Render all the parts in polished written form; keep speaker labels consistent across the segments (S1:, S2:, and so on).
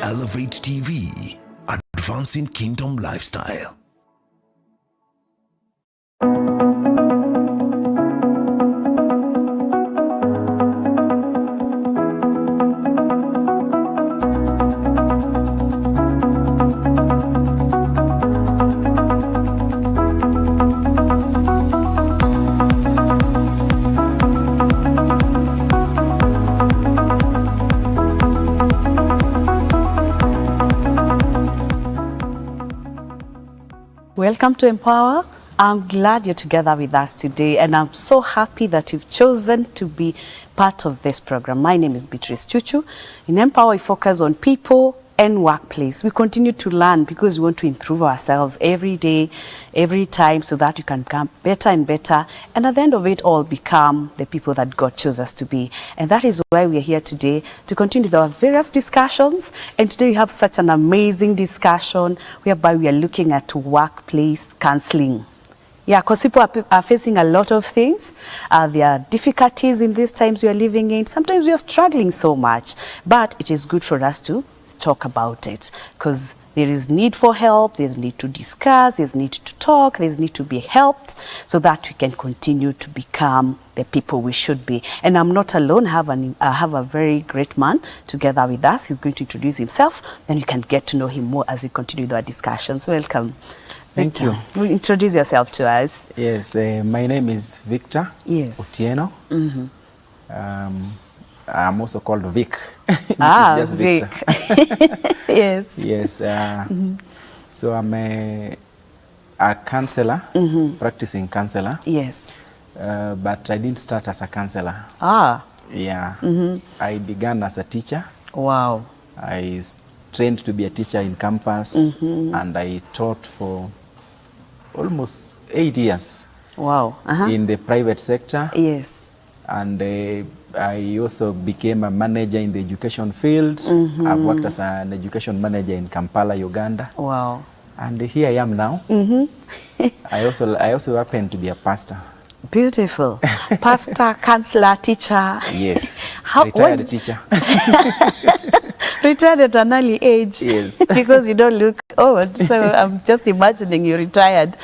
S1: Elevate TV, advancing kingdom lifestyle.
S2: Welcome to Empower. I'm glad you're together with us today, and I'm so happy that you've chosen to be part of this program. My name is Beatrice. Chuchu. In Empower, we focus on people and workplace. We continue to learn because we want to improve ourselves every day, every time, so that we can become better and better, and at the end of it all, become the people that God chose us to be. And that is why we are here today to continue with our various discussions. And today we have such an amazing discussion whereby we are looking at workplace counseling. Yeah, because people are facing a lot of things. There are difficulties in these times we are living in. Sometimes we are struggling so much, but it is good for us to talk about it, because there is need for help, there's need to discuss, there's need to talk, there's need to be helped, so that we can continue to become the people we should be. And I'm not alone. I have a very great man together with us. He's going to introduce himself, then you can get to know him more as we continue with our discussions. Welcome.
S3: Thank you.
S2: Introduce yourself to us.
S3: Yes, my name is Victor.
S2: Yes.
S3: Otieno. I'm also called Vic.
S2: Just Vic. Yes.
S3: Yes. So I'm a counselor, practicing counselor.
S2: Yes.
S3: But I didn't start as a counselor. Yeah. I began as a teacher.
S2: Wow.
S3: I trained to be a teacher in campus, and I taught for almost 8 years.
S2: Wow.
S3: In the private sector.
S2: Yes.
S3: And I also became a manager in the education field. I've worked as an education manager in Kampala, Uganda.
S2: Wow.
S3: And here I am now. I also happen to be a pastor.
S2: Beautiful. Pastor, counselor, teacher.
S3: Yes. Retired teacher.
S2: Retired at an early age.
S3: Yes.
S2: Because you don't look old. So I'm just imagining you retired,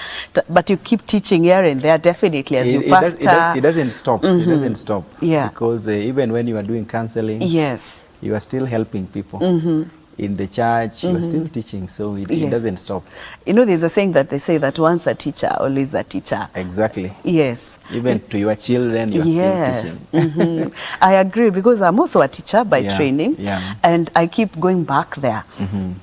S2: but you keep teaching here and there, definitely, as you pastor.
S3: It doesn't stop. It doesn't stop.
S2: Yeah.
S3: Because even when you are doing counseling,
S2: yes,
S3: you are still helping people. In the church, you are still teaching, so it doesn't stop.
S2: You know, there's a saying that they say that once a teacher, always a teacher.
S3: Exactly.
S2: Yes.
S3: Even to your children, you are still teaching.
S2: I agree, because I'm also a teacher by training, and I keep going back there.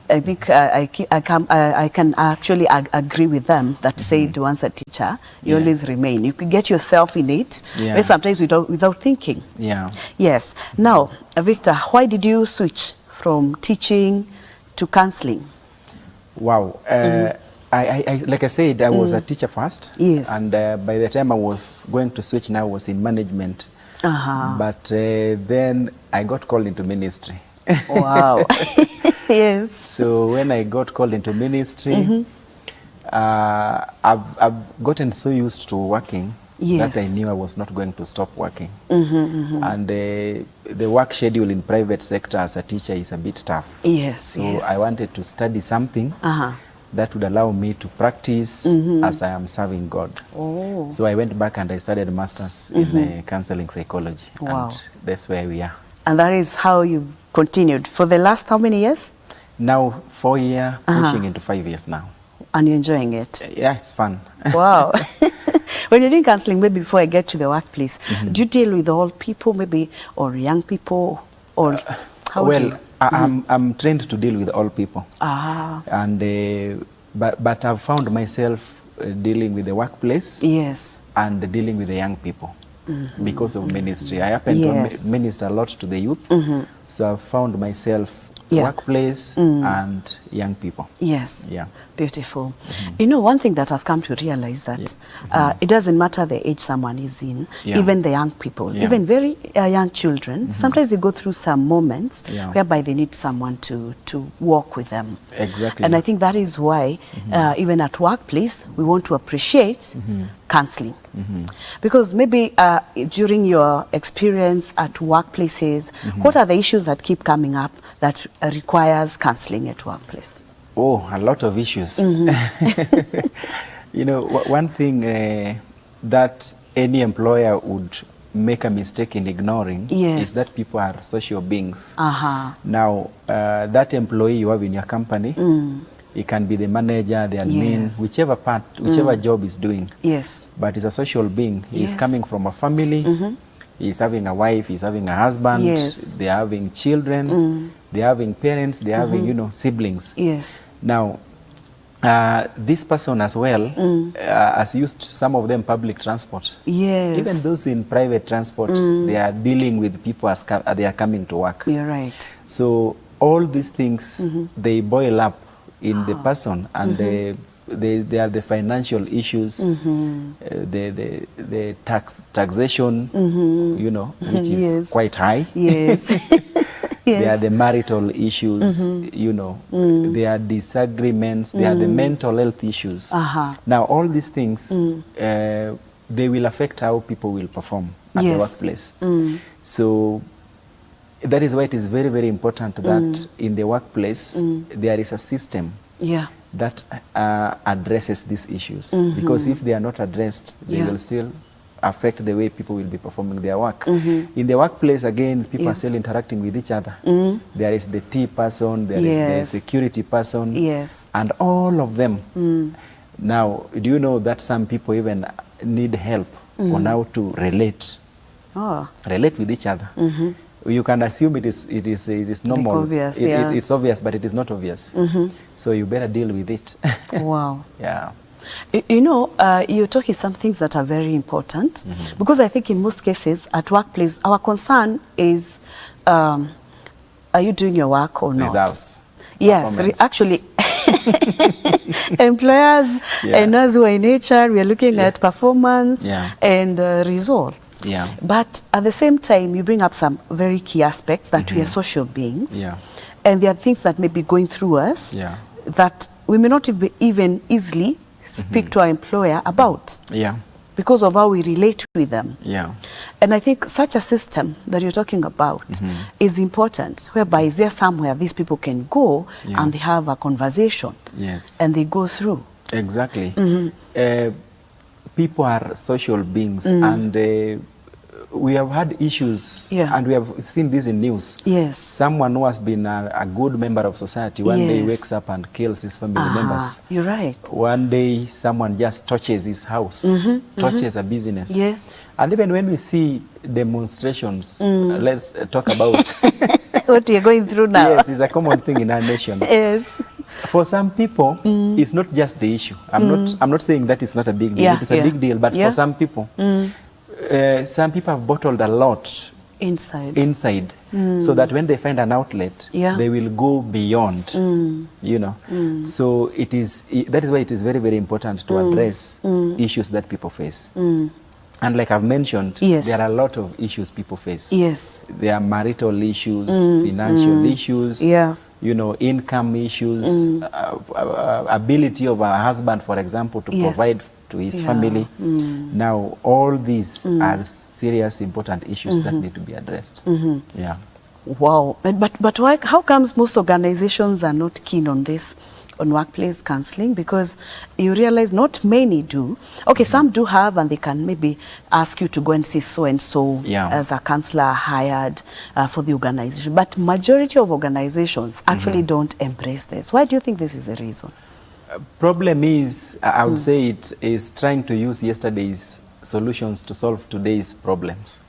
S2: I think I can actually agree with them that said once a teacher, you always remain. You can get yourself in it, but sometimes without thinking. Yeah. Yes. Now, Victor, why did you switch from teaching to counseling? Wow.
S3: Like I said, I was a teacher first.
S2: Yes.
S3: And by the time I was going to switch, now I was in management. But then I got called into ministry.
S2: Wow. Yes.
S3: So when I got called into ministry, I've gotten so used to working that I knew I was not going to stop working. And the work schedule in private sector as a teacher is a bit tough.
S2: Yes.
S3: So I wanted to study something that would allow me to practice as I am serving God. So I went back and I studied a master's in counseling psychology.
S2: Wow.
S3: And that's where we are.
S2: And that is how you continued for the last how many years?
S3: Now 4 years, pushing into 5 years now.
S2: And you're enjoying it?
S3: Yeah, it's fun.
S2: Wow. When you're doing counseling, maybe before I get to the workplace, do you deal with old people maybe, or young people, or how do you?
S3: I'm trained to deal with all people. And but I've found myself dealing with the workplace.
S2: Yes.
S3: And dealing with the young people because of ministry. I happen to minister a lot to the youth. So I've found myself workplace and young people.
S2: Yes. Yeah. Beautiful. You know, one thing that I've come to realize that it doesn't matter the age someone is in, even the young people, even very young children, sometimes they go through some moments whereby they need someone to walk with them.
S3: Exactly.
S2: And I think that is why even at workplace, we want to appreciate counseling. Because maybe during your experience at workplaces, what are the issues that keep coming up that requires counseling at workplace?
S3: Oh, a lot of issues. You know, one thing that any employer would make a mistake in ignoring is that people are social beings. Now, that employee you have in your company, it can be the manager, the admin, whichever part, whichever job is doing. But he's a social being. He's coming from a family. He's having a wife, he's having a husband, they're having children, they're having parents, they're having, you know, siblings. Now, this person as well has used some of them public transport. Even those in private transport, they are dealing with people as they are coming to work.
S2: You're right.
S3: So all these things, they boil up in the person, and they are the financial issues, the taxation, you know, which is quite high. There are the marital issues, you know, there are disagreements, there are the mental health issues. Now, all these things, they will affect how people will perform at the workplace. So that is why it is very, very important that in the workplace, there is a system that addresses these issues. Because if they are not addressed, they will still affect the way people will be performing their work. In the workplace, again, people are still interacting with each other. There is the tea person, there is the security person, and all of them. Now, do you know that some people even need help on how to relate with each other? You can assume it is normal.
S2: Obvious,
S3: it's obvious, but it is not obvious. So you better deal with it.
S2: Wow.
S3: Yeah.
S2: You know, you're talking some things that are very important, because I think in most cases at workplace, our concern is, are you doing your work or not?
S3: Results.
S2: Yes, actually, employers and us who are in HR, we are looking at performance and results. But at the same time, you bring up some very key aspects that we are social beings, and there are things that may be going through us that we may not even easily speak to our employer about because of how we relate with them. And I think such a system that you're talking about is important, whereby is there somewhere these people can go and they have a conversation and they go through.
S3: Exactly. People are social beings, and we have had issues, and we have seen this in news. Someone who has been a good member of society, one day wakes up and kills his family members.
S2: You're right.
S3: One day someone just touches his house, touches a business. And even when we see demonstrations, let's talk about
S2: what we are going through now.
S3: Yes, it's a common thing in our nation. For some people, it's not just the issue. I'm not saying that it's not a big deal. It is a big deal, but for some people, some people have bottled a lot inside, so that when they find an outlet, they will go beyond, you know. So that is why it is very, very important to address issues that people face. And like I've mentioned, there are a lot of issues people face. There are marital issues, financial issues, you know, income issues, ability of a husband, for example, to provide to his family. Now, all these are serious, important issues that need to be addressed.
S2: Wow. But why, how comes most organizations are not keen on this, on workplace counseling? Because you realize not many do. Okay, some do have, and they can maybe ask you to go and see so-and-so as a counselor hired for the organization. But majority of organizations actually don't embrace this. Why do you think this is the reason?
S3: Problem is, I would say it is trying to use yesterday's solutions to solve today's problems.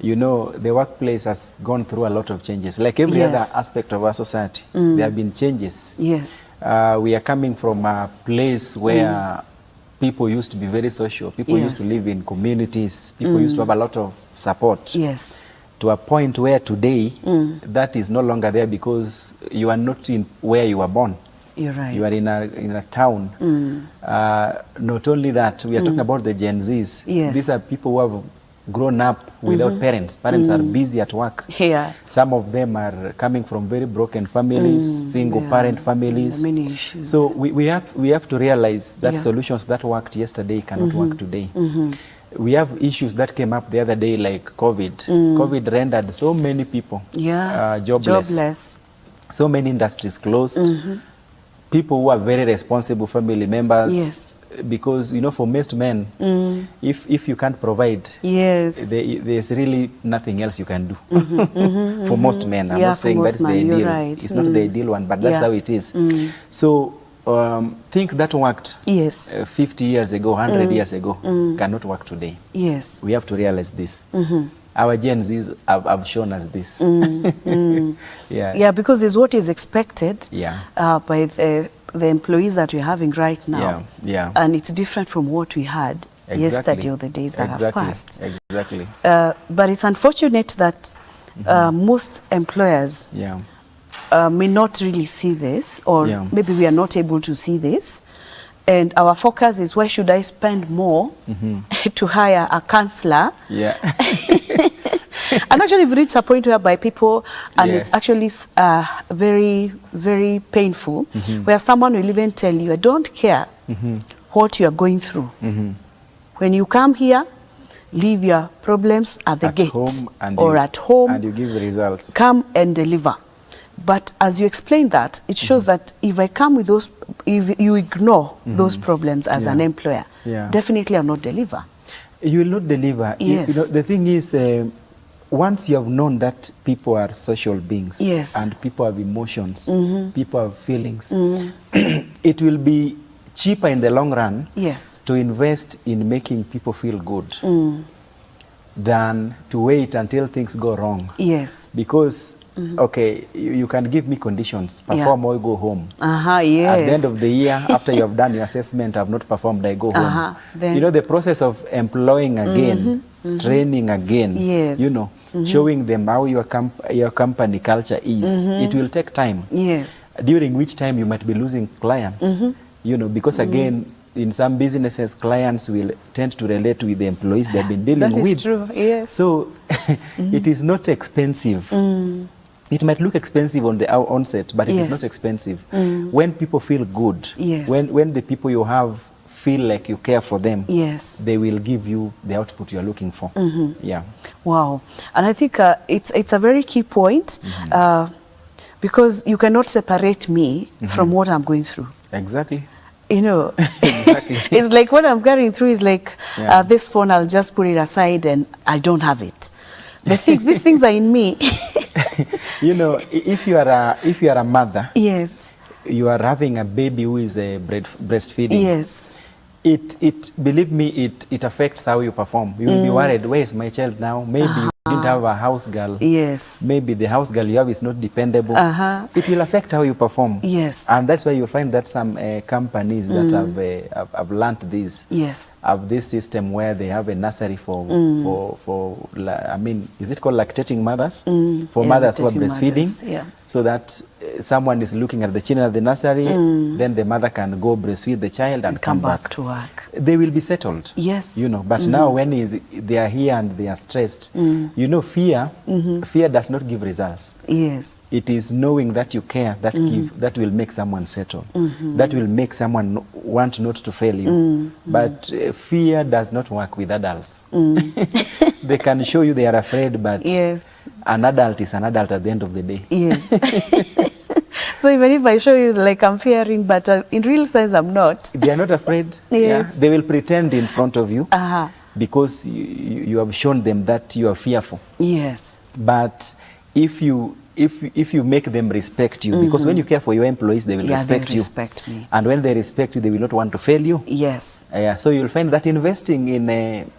S3: You know, the workplace has gone through a lot of changes. Like every other aspect of our society, there have been changes. We are coming from a place where people used to be very social. People used to live in communities. People used to have a lot of support. To a point where today, that is no longer there because you are not in where you were born.
S2: You're right.
S3: You are in a town. Not only that, we are talking about the Gen Zs. These are people who have grown up without parents. Parents are busy at work.
S2: Yeah.
S3: Some of them are coming from very broken families, single parent families.
S2: Many issues.
S3: So we have to realize that
S2: Yeah.
S3: solutions that worked yesterday cannot work today. We have issues that came up the other day, like COVID. COVID rendered so many people jobless. So many industries closed. People who are very responsible family members.
S2: Yes.
S3: Because, you know, for most men, if you can't provide, there's really nothing else you can do. For most men. I'm not saying that's the ideal.
S2: Right.
S3: It's not the ideal one, but that's how it is. So things that worked 50 years ago, 100 years ago, cannot work today. Yes. We have to realize this. Our Gen Zs have shown us this. Yeah, because it's what is expected by the employees that we're having right now. And it's different from what we had yesterday or the days that have passed. Exactly. But it's unfortunate that most employers may not really see this, or maybe we are not able to see this. And our focus is, where should I spend more to hire a counselor? And actually we've reached a point whereby people, and it's actually very, very painful, where someone will even tell you, I don't care what you're going through. When you come here, leave your problems at the gate or at home, and you give the results.
S2: Come and deliver. But as you explain that, it shows that if I come with those, if you ignore those problems as an employer, definitely I'll not deliver. You will not deliver.
S3: Yes. You know, the thing is, once you have known that people are social beings, and people have emotions, people have feelings, it will be cheaper in the long run to invest in making people feel good than to wait until things go wrong. Because okay, you can give me conditions, perform or go home. At the end of the year, after you have done your assessment, I have not performed, I go home. You know, the process of employing again, training again, you know, showing them how your company culture is, it will take time. During which time you might be losing clients, you know, because again, in some businesses, clients will tend to relate with the employees they've been dealing with. True. So it is not expensive. It might look expensive on the onset, but it is not expensive. When people feel good, when the people you have feel like you care for them, they will give you the output you are looking for. Wow. And I think it's a very key point, because you cannot separate me from what I'm going through. Exactly. You know, it's like what I'm going through is like this phone, I'll just put it aside and I don't have it. These things are in me. You know, if you are a mother, you are having a baby who is breastfeeding. Believe me, it affects how you perform. You will be worried, where is my child now? Maybe you didn't have a house girl. Maybe the house girl you have is not dependable. It will affect how you perform. And that's why you find that some companies that have learned this, have this system where they have a nursery for I mean, is it called lactating mothers? For mothers who are breastfeeding, so that someone is looking at the children at the nursery, then the mother can go breastfeed the child and come back to work. They will be settled. You know, but now when they are here and they are stressed, you know, fear does not give results. It is knowing that you care that will make someone settle. That will make someone want not to fail you. But fear does not work with adults. They can show you they are afraid, but an adult is an adult at the end of the day. So even if I show you like I'm fearing, but in real sense I'm not. They are not afraid. They will pretend in front of you because you have shown them that you are fearful. But if you make them respect you, because when you care for your employees, they will respect you. Me. And when they respect you, they will not want to fail you. So you'll find that investing in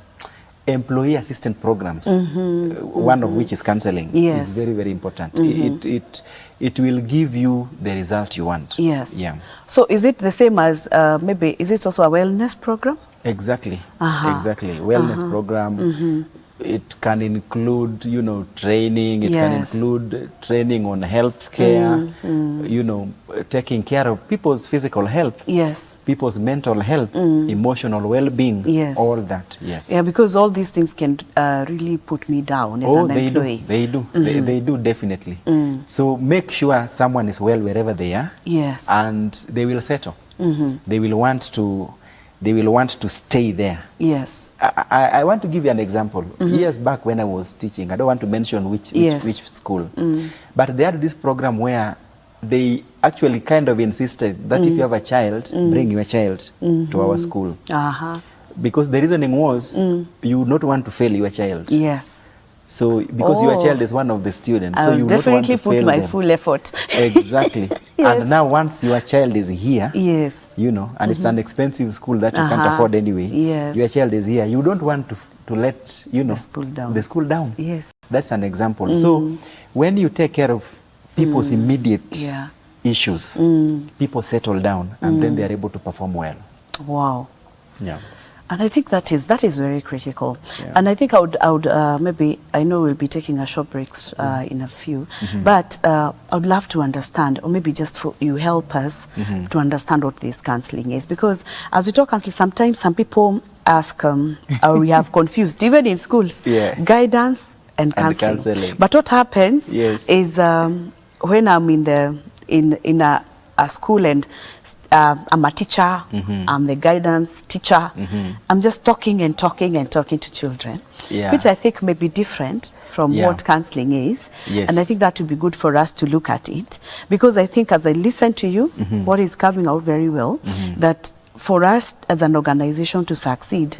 S3: employee assistant programs, one of which is counseling, is very, very important. It will give you the result you want. So is it the same as maybe, is it also a wellness program? Exactly. Wellness program. it can include, you know, training. It can
S2: Yes.
S3: include training on healthcare, you know, taking care of people's physical health,
S2: Yes.
S3: people's mental health, emotional well-being,
S2: Yes.
S3: all that. Yes.
S2: Yeah, because all these things can really put me down as an employee.
S3: They do. They do, definitely. So make sure someone is well wherever they are.
S2: Yes.
S3: And they will settle. They will want to stay there.
S2: Yes.
S3: I want to give you an example. Years back when I was teaching, I don't want to mention which school, but they had this program where they actually kind of insisted that if you have a child, bring your child to our school. Because the reasoning was you would not want to fail your child.
S2: Yes.
S3: So because your child is one of the students, so you would not want to fail them.
S2: Definitely put my full effort.
S3: Exactly.
S2: Yes.
S3: And now once your child is here,
S2: yes,
S3: you know, and it's an expensive school that you can't afford anyway.
S2: Yes.
S3: Your child is here. You don't want to let, you know,
S2: the school down.
S3: Yes. That's an example. So when you take care of people's immediate issues, people settle down and then they are able to perform well.
S2: Wow.
S3: Yeah.
S2: And I think that is very critical. Yeah. And I think I would maybe, I know we'll be taking a short break in a few, but I would love to understand, or maybe just for you help us to understand what this counseling is. Because as we talk counseling, sometimes some people ask, or we have confused, even in schools, guidance and counseling. But what happens is when I'm in a school and I'm a teacher, I'm the guidance teacher, I'm just talking and talking and talking to children, which I think may be different from what counseling is. And I think that would be good for us to look at it, because I think as I listen to you, what is coming out very well, that for us as an organization to succeed,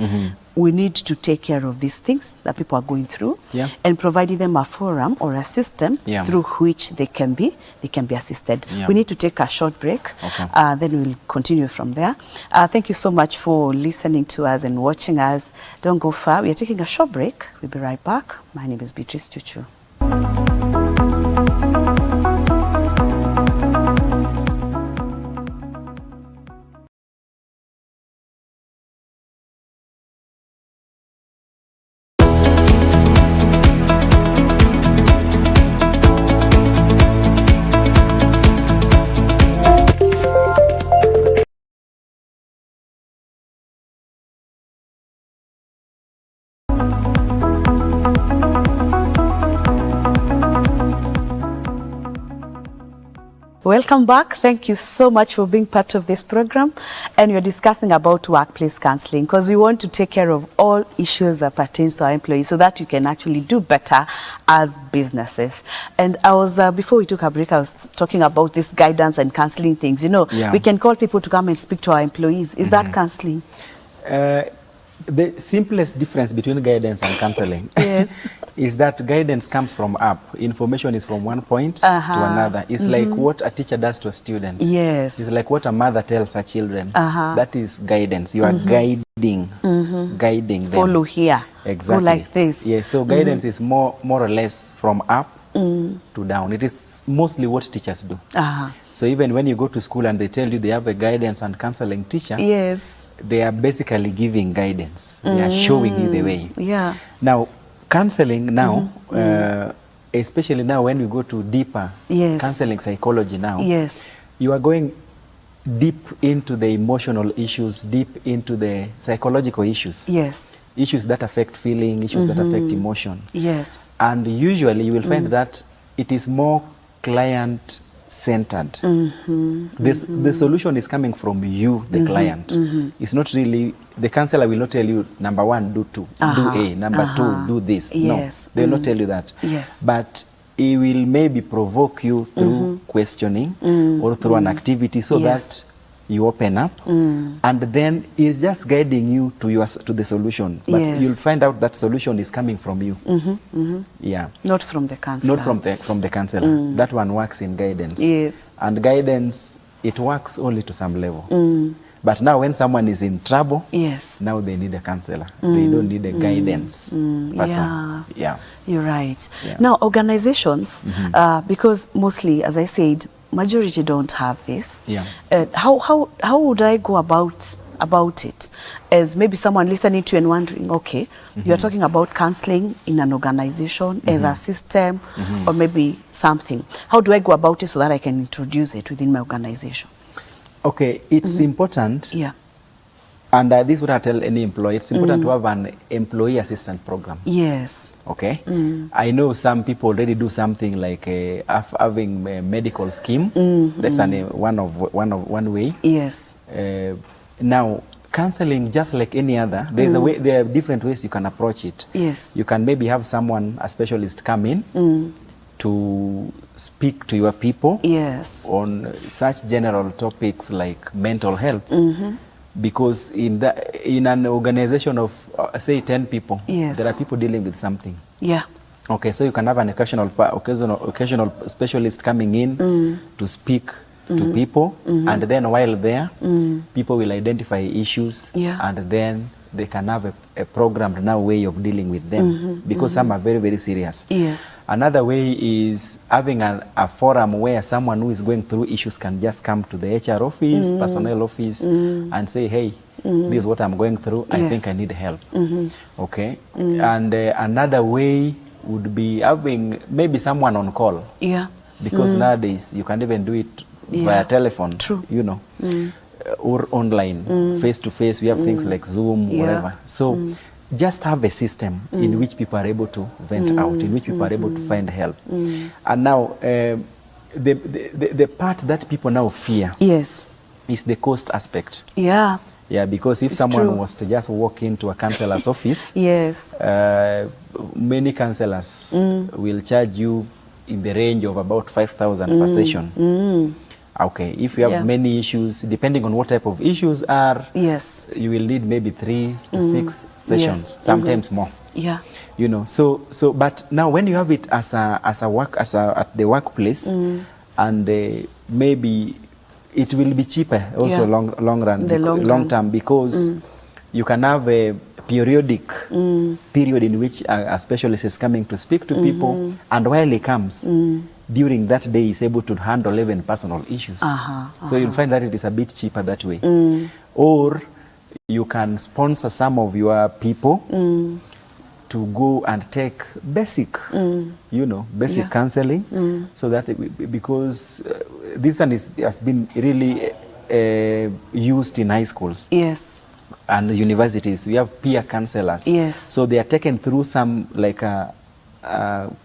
S2: we need to take care of these things that people are going through and providing them a forum or a system through which they can be assisted. We need to take a short break, then we'll continue from there. Thank you so much for listening to us and watching us. Don't go far. We are taking a short break. We'll be right back. My name is Beatrice Chuchu. Welcome back. Thank you so much for being part of this program. And we're discussing about workplace counseling, because we want to take care of all issues that pertains to our employees so that you can actually do better as businesses. And I was, before we took a break, I was talking about this guidance and counseling things. You know, we can call people to come and speak to our employees. Is that counseling?
S3: The simplest difference between guidance and counseling is that guidance comes from up. Information is from one point to another. It's like what a teacher does to a student. It's like what a mother tells her children. That is guidance. You are guiding them.
S2: Follow here.
S3: Exactly.
S2: Go like this.
S3: Yes, so guidance is more or less from up to down. It is mostly what teachers do. So even when you go to school and they tell you they have a guidance and counseling teacher, they are basically giving guidance. They are showing you the way. Now, counseling now, especially now when we go to deeper counseling psychology now, you are going deep into the emotional issues, deep into the psychological issues. Issues that affect feeling, issues that affect emotion. And usually you will find that it is more client centered. The solution is coming from you, the client. It's not really, the counselor will not tell you, number one, do do A, number two, do this. No, they will not tell you that. But it will maybe provoke you through questioning or through an activity so that you open up, and then it's just guiding you to the solution. But you'll find out that solution is coming from you.
S2: Not from the counselor.
S3: Not from the counselor. That one works in guidance. And guidance, it works only to some level. But now when someone is in trouble, now they need a counselor. They don't need a guidance person.
S2: You're right. Now organizations, because mostly, as I said, majority don't have this. How would I go about about it as maybe someone listening to you and wondering, okay, you're talking about counseling in an organization as a system or maybe something. How do I go about it so that I can introduce it within my organization?
S3: Okay, it's important.
S2: Yeah.
S3: And this is what I tell any employee. It's important to have an employee assistance program.
S2: Yes.
S3: Okay. I know some people already do something like having a medical scheme. That's one way.
S2: Yes.
S3: Now, counseling, just like any other, there's a way. There are different ways you can approach it.
S2: Yes.
S3: You can maybe have someone, a specialist, come in to speak to your people.
S2: Yes.
S3: On such general topics like mental health. Because in an organization of say 10 people,
S2: yes,
S3: there are people dealing with something.
S2: Yeah.
S3: Okay, so you can have an occasional specialist coming in to speak to people, and then while there, people will identify issues, and then they can have a programmed now way of dealing with them, because some are very, very serious.
S2: Yes.
S3: Another way is having a forum where someone who is going through issues can just come to the HR office, personnel office, and say, hey, this is what I'm going through. I think I need help. Okay. And another way would be having maybe someone on call.
S2: Yeah.
S3: Because nowadays you can even do it via telephone.
S2: True.
S3: You know. Or online, face-to-face. We have things like Zoom, whatever. So just have a system in which people are able to vent out, in which people are able to find help. And now, the part that people now fear is the cost aspect. Yeah. Yeah, because if someone was to just walk into a counselor's office, many counselors will charge you in the range of about 5,000 per session. Okay, if you have many issues, depending on what type of issues are, you will need maybe 3 to 6 sessions, sometimes more. Yeah, you know. So, but now when you have it as at the workplace, and maybe it will be cheaper also long term, because you can have a periodic period in which a specialist is coming to speak to people, and while he comes, during that day he is able to handle even personal issues. So you'll find that it is a bit cheaper that way. Or you can sponsor some of your people to go and take basic, you know, basic counseling, so that because this one has been really used in high schools. Yes. And universities. We have peer counselors. Yes. So they are taken through some like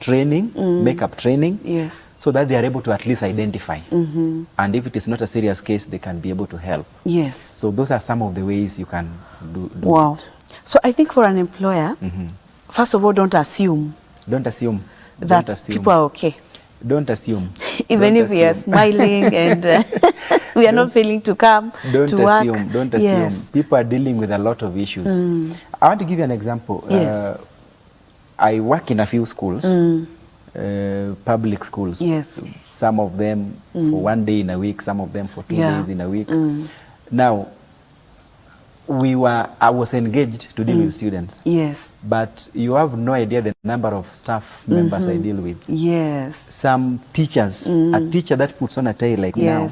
S3: training, makeup training, so that they are able to at least identify. And if it is not a serious case, they can be able to help. Yes. So those are some of the ways you can do it.
S2: So I think for an employer, first of all, don't assume.
S3: Don't assume.
S2: That people are okay.
S3: Don't assume.
S2: Even if we are smiling and we are not feeling to come to work.
S3: Don't assume. Yes. People are dealing with a lot of issues. I want to give you an example. Yes. I work in a few schools, public schools. Yes. Some of them for 1 day in a week, some of them for 2 days in a week. Now, I was engaged to deal with students. Yes. But you have no idea the number of staff members I deal with. Yes. Some teachers, a teacher that puts on a tie like now,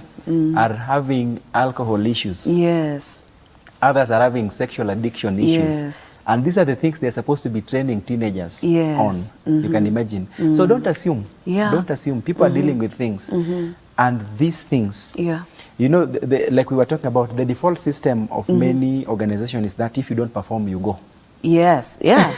S3: are having alcohol issues. Yes. Others are having sexual addiction issues. Yes. And these are the things they're supposed to be training teenagers on. You can imagine. So don't assume. Don't assume. People are dealing with things. And these things, you know, like we were talking about, the default system of many organizations is that if you don't perform, you go. Yes, yeah.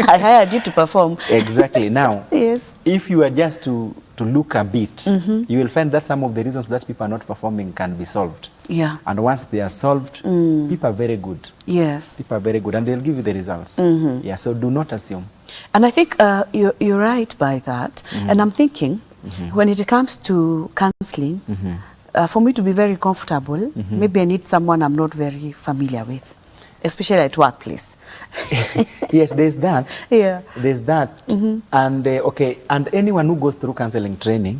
S3: I hired you to perform. Exactly. Now, if you are just to look a bit, you will find that some of the reasons that people are not performing can be solved. Yeah. And once they are solved, people are very good. Yes. People are very good, and they'll give you the results. Yeah, so do not assume. And I think you're right by that. And I'm thinking, when it comes to counseling, for me to be very comfortable, maybe I need someone I'm not very familiar with, especially at workplace. Yes, there's that. Yeah. There's that. And okay, and anyone who goes through counseling training,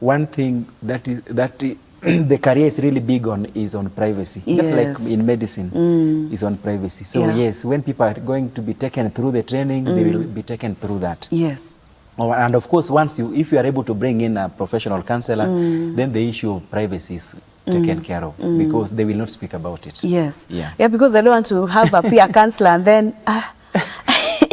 S3: one thing that the career is really big on is on privacy. Just like in medicine, is on privacy. So yes, when people are going to be taken through the training, they will be taken through that. Yes. And of course, if you are able to bring in a professional counselor, then the issue of privacy taken care of because they will not speak about it.
S2: Yes.
S3: Yeah.
S2: Yeah, because I don't want to have a peer counselor and then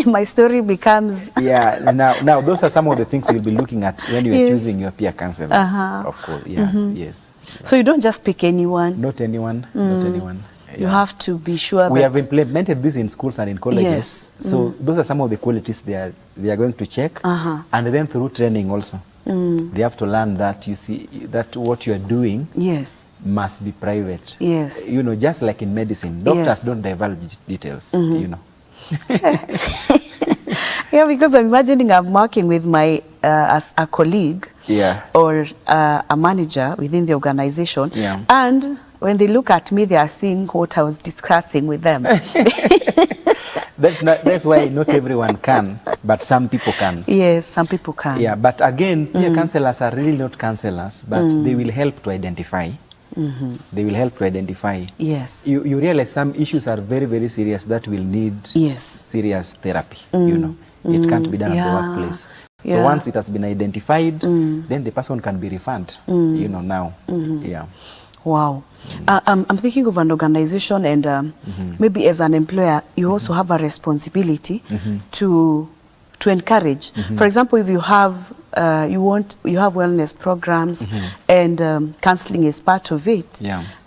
S2: my story becomes...
S3: Yeah, now those are some of the things you'll be looking at when you're choosing your peer counselors, of course. Yes, yes.
S2: So you don't just pick anyone?
S3: Not anyone, not anyone. Yeah.
S2: You have to be sure
S3: we
S2: that...
S3: have implemented this in schools and in colleges.
S2: Yes.
S3: So those are some of the qualities they are going to check. And then through training also, they have to learn that, you see, that what you are doing must be private.
S2: Yes.
S3: You know, just like in medicine, doctors don't divulge details, you know.
S2: Yeah, because I'm imagining I'm working with my a colleague or a manager within the organization, and when they look at me, they are seeing what I was discussing with them.
S3: That's why not everyone can, but some people can.
S2: Yes, some people can.
S3: Yeah, but again, peer counselors are really not counselors, but they will help to identify. They will help to identify.
S2: Yes.
S3: You realize some issues are very, very serious that will need serious therapy. You know, it can't be done at the workplace. So once it has been identified, then the person can be referred. You know, now. Yeah.
S2: Wow. I'm thinking of an organization, and maybe as an employer, you also have a responsibility to encourage. For example, if you have you have wellness programs and counseling is part of it.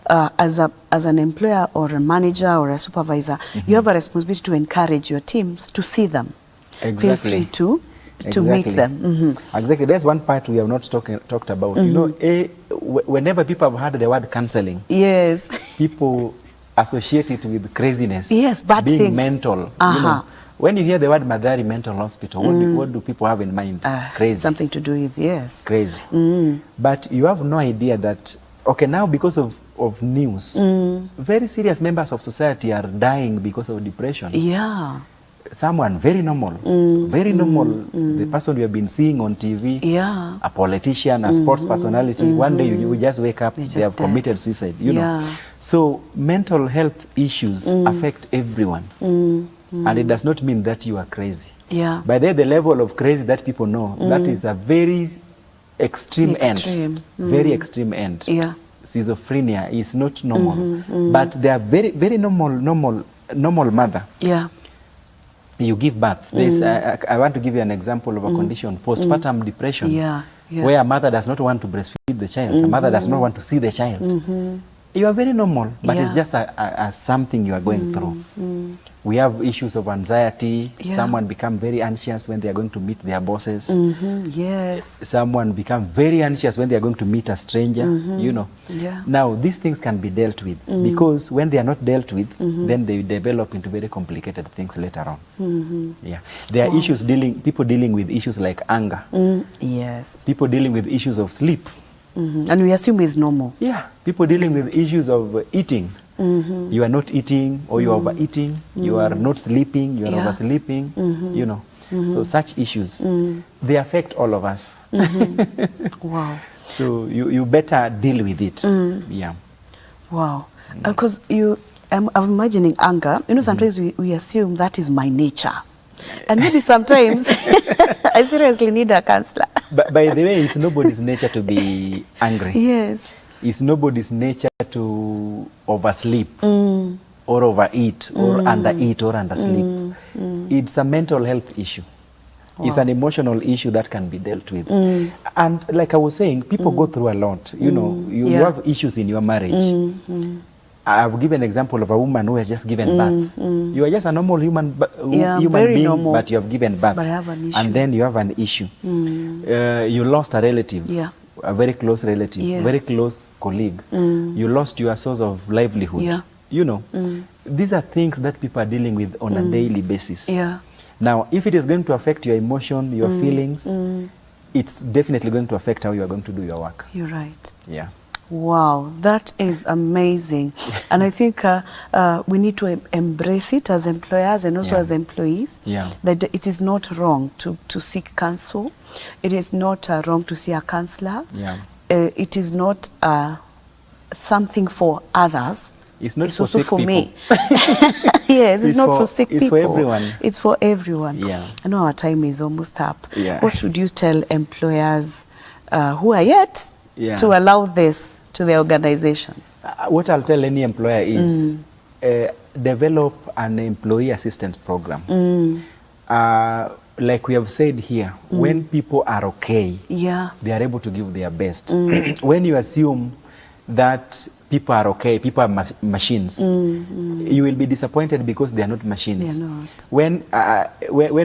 S2: As an employer or a manager or a supervisor, you have a responsibility to encourage your teams to see them. Feel free to meet them.
S3: Exactly. There's one part we have not talked about. You know, whenever people have heard the word counseling, people associate it with craziness.
S2: Yes, bad
S3: being
S2: things.
S3: Mental. You know, when you hear the word Madari Mental Hospital, what do people have in mind? Crazy.
S2: Something to do with,
S3: crazy. But you have no idea that, okay, now because of news, very serious members of society are dying because of depression.
S2: Yeah.
S3: Someone very normal, the person you have been seeing on TV, a politician, a sports personality, one day you just wake up, they have committed suicide, you know. So mental health issues affect everyone. And it does not mean that you are crazy. By the level of crazy that people know, that is a very extreme end. Very extreme end. Schizophrenia is not normal. But they are very, very normal mother. You give birth. I want to give you an example of a condition, postpartum depression, where a mother does not want to breastfeed the child, a mother does not want to see the child. You are very normal, but it's just a something you are going through. We have issues of anxiety. Someone become very anxious when they are going to meet their bosses. Someone become very anxious when they are going to meet a stranger, you know. Now, these things can be dealt with because when they are not dealt with, then they develop into very complicated things later on. There are issues people dealing with issues like anger. People dealing with issues of sleep.
S2: And we assume it's normal.
S3: People dealing with issues of eating. You are not eating, or you are overeating. You are not sleeping. You are oversleeping. You know, so such issues they affect all of us.
S2: Wow.
S3: So you better deal with it.
S2: Wow. Because I'm imagining anger. You know, sometimes we assume that is my nature. And maybe sometimes I seriously need a counselor.
S3: But by the way, it's nobody's nature to be angry. It's nobody's nature to oversleep or overeat or undereat or undersleep. It's a mental health issue. It's an emotional issue that can be dealt with. And like I was saying, people go through a lot. You know, you have issues in your marriage. I've given an example of a woman who has just given birth. You are just a normal human being, normal, but you have given birth.
S2: But I have an issue.
S3: And then you have an issue. You lost a relative, a very close relative, very close colleague. You lost your source of livelihood. You know, these are things that people are dealing with on a daily basis. Now, if it is going to affect your emotion, your feelings, it's definitely going to affect how you are going to do your work.
S2: You're right. Wow, that is amazing. And I think we need to embrace it as employers and also as employees, that it is not wrong to seek counsel. It is not wrong to see a counselor. It is not something for others.
S3: It's not for
S2: also
S3: sick
S2: for
S3: people.
S2: Me. Yes, it's not for sick people.
S3: It's for everyone.
S2: It's for everyone. I know our time is almost up. What should you tell employers who are yet to allow this to the organization?
S3: What I'll tell any employer is develop an employee assistance program. Like we have said here, when people are okay, they are able to give their best. When you assume that people are okay, people are machines, you will be disappointed because they are not machines. When,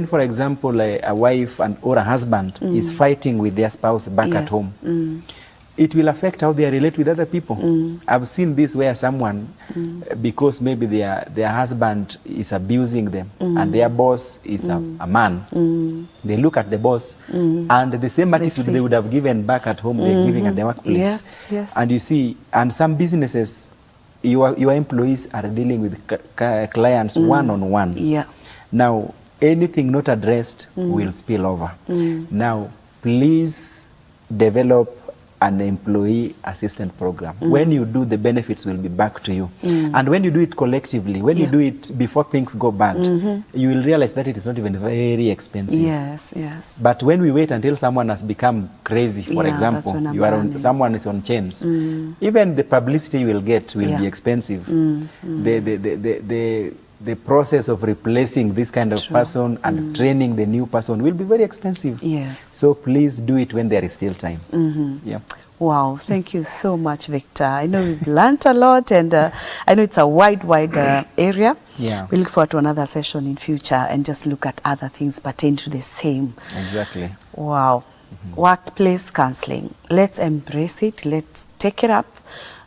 S3: for example, a wife or a husband is fighting with their spouse back at home, it will affect how they relate with other people. I've seen this where someone, because maybe their husband is abusing them and their boss is a man, they look at the boss and the same attitude they would have given back at home, they're giving at the workplace. And you see, and some businesses, your employees are dealing with clients one-on-one. Now, anything not addressed will spill over. Now, please develop an employee assistance program. When you do, the benefits will be back to you. And when you do it collectively, when you do it before things go bad, you will realize that it is not even very expensive. But when we wait until someone has become crazy, for example, someone is on chains, even the publicity you will get will be expensive. The process of replacing this kind of person and training the new person will be very expensive. So please do it when there is still time.
S2: Wow, thank you so much, Victor. I know we've learned a lot, and I know it's a wide area. We look forward to another session in future and just look at other things pertaining to the same. Wow. Workplace counseling. Let's embrace it. Let's take it up.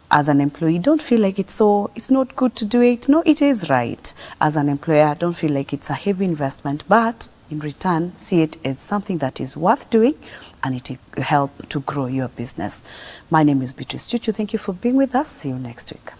S2: As an employee, don't feel like it's not good to do it. No, it is right. As an employer, don't feel like it's a heavy investment, but in return, see it as something that is worth doing, and it will help to grow your business. My name is Beatrice Chuchu. Thank you for being with us. See you next week.